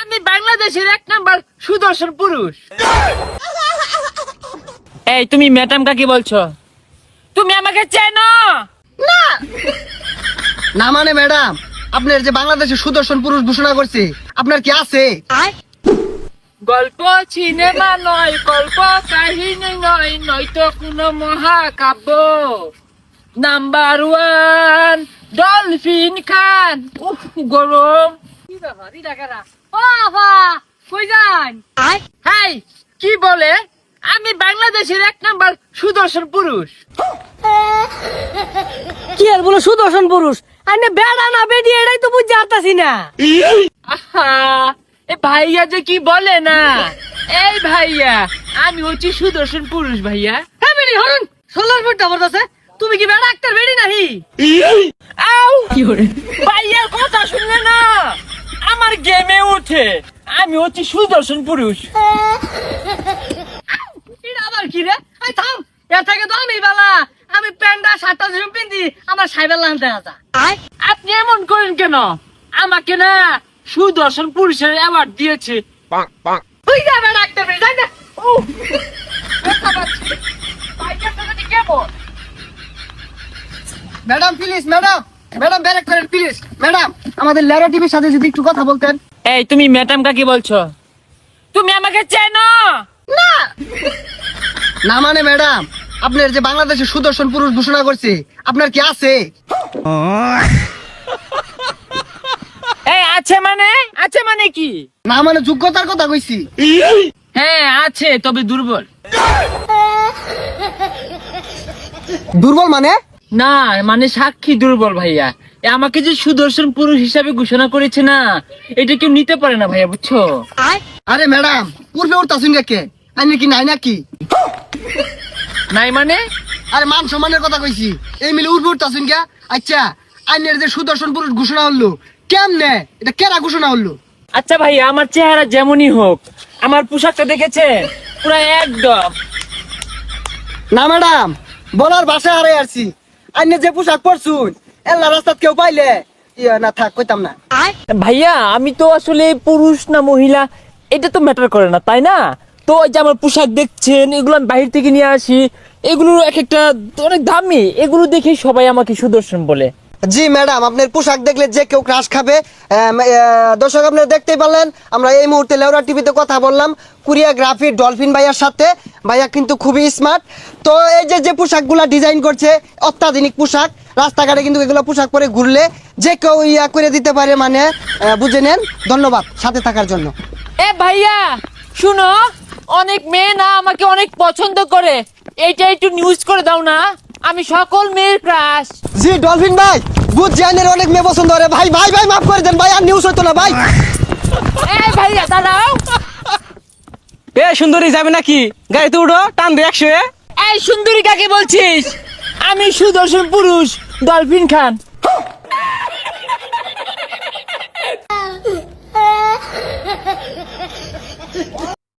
আমি বাংলাদেশের 1 নাম্বার সুদর্শন পুরুষ। এই তুমি ম্যাডাম কাকে বলছো? তুমি আমাকে চেনো না? না মানে ম্যাডাম, আপনার যে বাংলাদেশের সুদর্শন পুরুষ ঘোষণা করছে, আপনার কি আছে? গল্প সিনেমা নয়, গল্প কাহিনী নয়, নয়তো কোনো মহাকাব্য। নাম্বার 1 ডলফিন খান। উফ গরম। হাই কি বলে? আমি বাংলাদেশের 1 নাম্বার সুদর্শন পুরুষ। কি আর বলো সুদর্শন পুরুষ? আরে বেড়া না বেডি এটাই তো বুঝতে পারতাছি না। আহা, এ ভাইয়া যে কি বলে না। এই ভাইয়া, আমি হচ্ছি সুদর্শন পুরুষ ভাইয়া। হ্যাঁ বেডি হরুন সোলার ফুট জবরদস্ত। তুমি কি বেড়া ডাক্তার বেডি নাহি? আউ ভাইয়ার কথা শুনলে না আমার গেমে উঠে। আমি হচ্ছি সুদর্শন পুরুষ। এটা আবার কি রে? আই থাম, এর থেকে তো আমি বালা। আমি প্যান্ডা শার্টটা যেরকম পিন্দি আমার সাইবেল লানতে আসা। আপনি এমন করেন কেন? আমাকে না সুদর্শন পুরুষের অ্যাওয়ার্ড দিয়েছে। তুই যাবে ডাক্তার বেডি যাই না। ম্যাডাম প্লিজ, ম্যাডাম ম্যাডাম ব্যারেক করেন প্লিজ। ম্যাডাম, আমাদের লেরা টিভির সাথে যদি একটু কথা বলতেন। এই তুমি ম্যাডাম কাকে বলছো? তুমি আমাকে চেনো না? না মানে ম্যাডাম, আপনার যে বাংলাদেশের সুদর্শন পুরুষ ঘোষণা করছে, আপনার কি আছে? এই আছে মানে কি? না মানে যোগ্যতার কথা কইছি। হ্যাঁ আছে, তবে দুর্বল। দুর্বল মানে? না মানে সাক্ষী দুর্বল ভাইয়া। আমাকে যে সুদর্শন পুরুষ হিসাবে ঘোষণা করেছে না, এটা কেউ নিতে পারে না ভাইয়া, বুঝছো? আরে ম্যাডাম, পূর্বে ওর তাসুন কে আইনে কি নাই নাকি? নাই মানে? আরে মান সম্মানের কথা কইছি। এই মিলে উর্বর তাসুন কে? আচ্ছা, আইনের যে সুদর্শন পুরুষ ঘোষণা হলো, কেমনে এটা কেরা ঘোষণা হলো? আচ্ছা ভাইয়া, আমার চেহারা যেমনই হোক, আমার পোশাকটা দেখেছে পুরো একদম। না ম্যাডাম, বলার ভাষা হারাই আসছি। আইনে যে পোশাক পরছুন, এল্লা রাস্তাত কেউ পাইলে ইয়া না থাক কইতাম না। ভাইয়া আমি তো আসলে পুরুষ না মহিলা এটা তো ম্যাটার করে না, তাই না? তো ওই যে আমার পোশাক দেখছেন, এগুলো আমি বাহির থেকে নিয়ে আসি, এগুলো এক একটা অনেক দামি, এগুলো দেখে সবাই আমাকে সুদর্শন বলে। জি ম্যাডাম, আপনার পোশাক দেখলে যে কেউ ক্রাশ খাবে। দর্শক আপনারা দেখতেই পারলেন, আমরা এই মুহূর্তে লেউরা টিভিতে কথা বললাম কোরিওগ্রাফি ডলফিন ভাইয়ার সাথে। ভাইয়া কিন্তু খুবই স্মার্ট। তো এই যে যে পোশাকগুলা ডিজাইন করছে, অত্যাধুনিক পোশাক, রাস্তাঘাটে কিন্তু এগুলো পোশাক পরে ঘুরলে যে কেউ ইয়া করে দিতে পারে, মানে বুঝে নেন। ধন্যবাদ সাথে থাকার জন্য। এ ভাইয়া শুনো, অনেক মেয়ে না আমাকে অনেক পছন্দ করে, এইটা একটু নিউজ করে দাও না, আমি সকল মেয়ের ক্রাশ। জি ডলফিন ভাই, বুঝ জানের অনেক মেয়ে পছন্দ করে। ভাই ভাই ভাই মাফ করে দেন ভাই, আর নিউজ হতো না ভাই। এই ভাইয়া দাঁড়াও। এ সুন্দরী যাবে নাকি? গাড়িতে উঠো, টান দে 100। এই সুন্দরী কাকে বলছিস? আমি সুদর্শন পুরুষ ডলফিন খান।